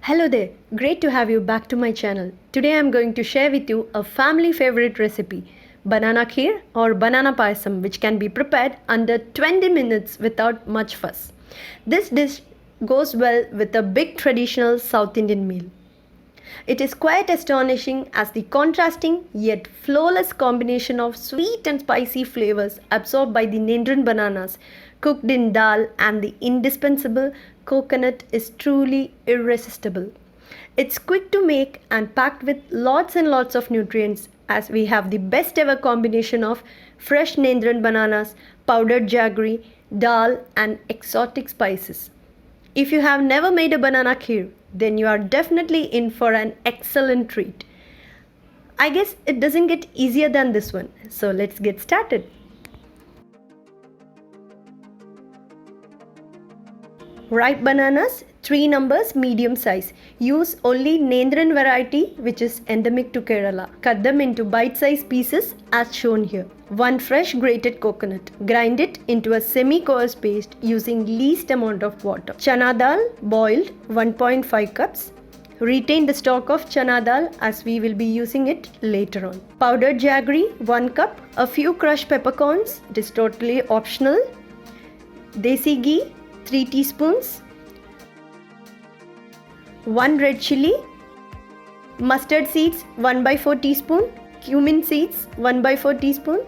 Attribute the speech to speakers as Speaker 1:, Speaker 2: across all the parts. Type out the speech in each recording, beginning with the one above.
Speaker 1: Hello there, great to have you back to my channel. Today I am going to share with you a family favorite recipe, banana kheer or banana payasam, which can be prepared under 20 minutes without much fuss. This dish goes well with a big traditional South Indian meal. It is quite astonishing as the contrasting yet flawless combination of sweet and spicy flavors absorbed by the Nendran bananas cooked in dal and the indispensable coconut is truly irresistible. It's quick to make and packed with lots and lots of nutrients as we have the best ever combination of fresh Nendran bananas, powdered jaggery, dal and exotic spices. If you have never made a banana kheer, then you are definitely in for an excellent treat. I guess it doesn't get easier than this one. So let's get started. Ripe bananas, 3 numbers, medium size. Use only Nendran variety which is endemic to Kerala. Cut them into bite-sized pieces as shown here. 1 fresh grated coconut. Grind it into a semi-coarse paste using least amount of water. Chana dal boiled 1.5 cups. Retain the stock of chana dal as we will be using it later on. Powdered jaggery 1 cup. A few crushed peppercorns. It is totally optional. Desi ghee 3 teaspoons. 1 red chilli. Mustard seeds 1/4 teaspoon. Cumin seeds 1/4 teaspoon.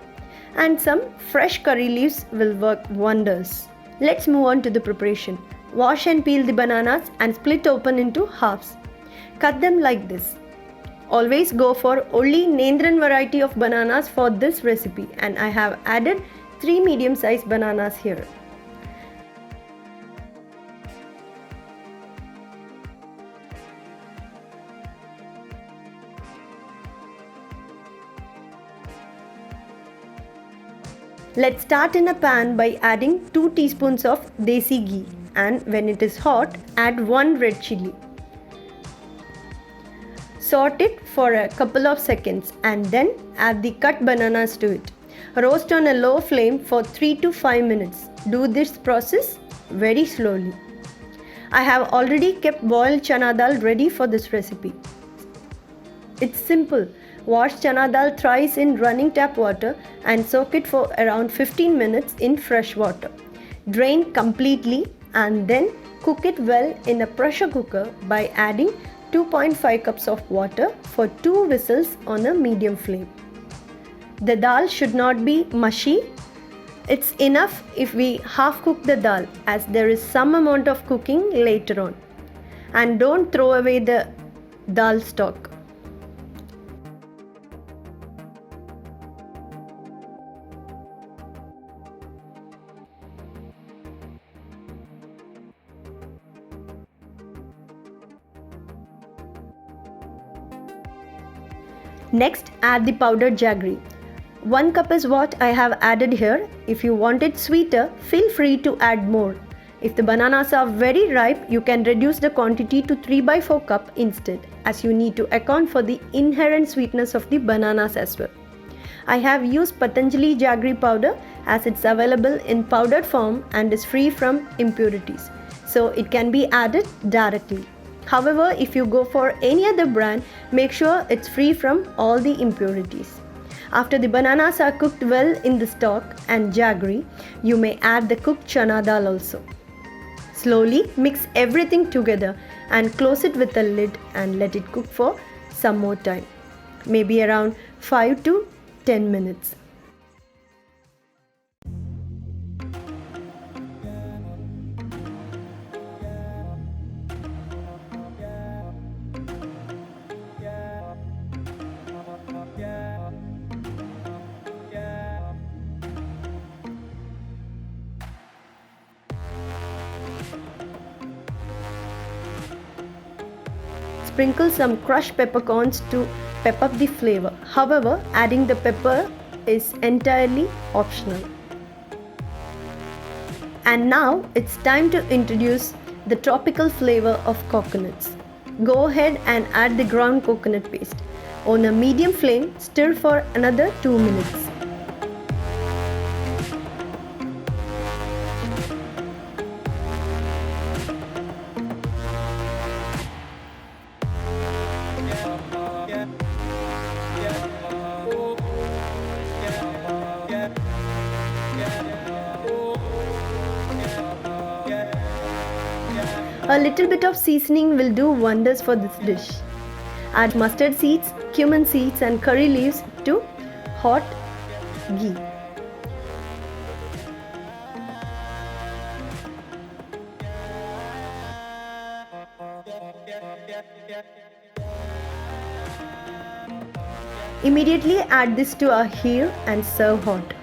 Speaker 1: And some fresh curry leaves will work wonders. Let's move on to the preparation. Wash and peel the bananas and split open into halves. Cut them like this. Always go for only Nendran variety of bananas for this recipe, and I have added 3 medium sized bananas here. Let's start in a pan by adding 2 teaspoons of desi ghee, and when it is hot, add 1 red chilli. Saute it for a couple of seconds and then add the cut bananas to it. Roast on a low flame for 3 to 5 minutes. Do this process very slowly. I have already kept boiled chana dal ready for this recipe. It's simple. Wash chana dal thrice in running tap water and soak it for around 15 minutes in fresh water. Drain completely and then cook it well in a pressure cooker by adding 2.5 cups of water for 2 whistles on a medium flame. The dal should not be mushy. It's enough if we half cook the dal as there is some amount of cooking later on. And don't throw away the dal stock. Next, add the powdered jaggery. 1 cup is what I have added here. If you want it sweeter, feel free to add more. If the bananas are very ripe, you can reduce the quantity to 3/4 cup instead, as you need to account for the inherent sweetness of the bananas as well. I have used Patanjali jaggery powder as it's available in powdered form and is free from impurities, so it can be added directly. However, if you go for any other brand, make sure it's free from all the impurities. After the bananas are cooked well in the stock and jaggery, you may add the cooked chana dal also. Slowly mix everything together and close it with a lid and let it cook for some more time, maybe around 5 to 10 minutes. Sprinkle some crushed peppercorns to pep up the flavor. However, adding the pepper is entirely optional. And now it's time to introduce the tropical flavor of coconuts. Go ahead and add the ground coconut paste. On a medium flame, stir for another 2 minutes. A little bit of seasoning will do wonders for this dish. Add mustard seeds, cumin seeds and curry leaves to hot ghee. Immediately add this to a kheer and serve hot.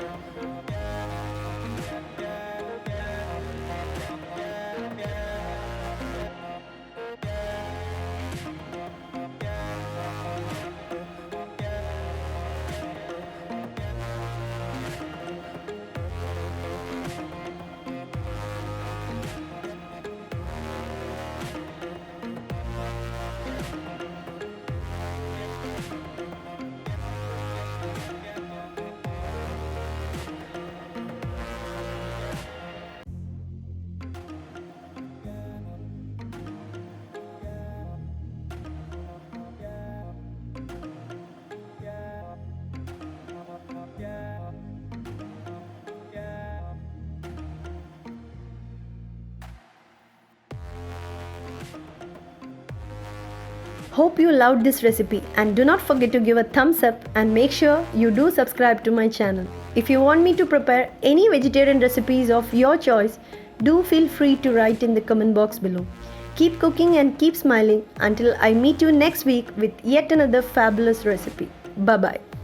Speaker 1: Hope you loved this recipe and do not forget to give a thumbs up and make sure you do subscribe to my channel. If you want me to prepare any vegetarian recipes of your choice, do feel free to write in the comment box below. Keep cooking and keep smiling until I meet you next week with yet another fabulous recipe. Bye bye.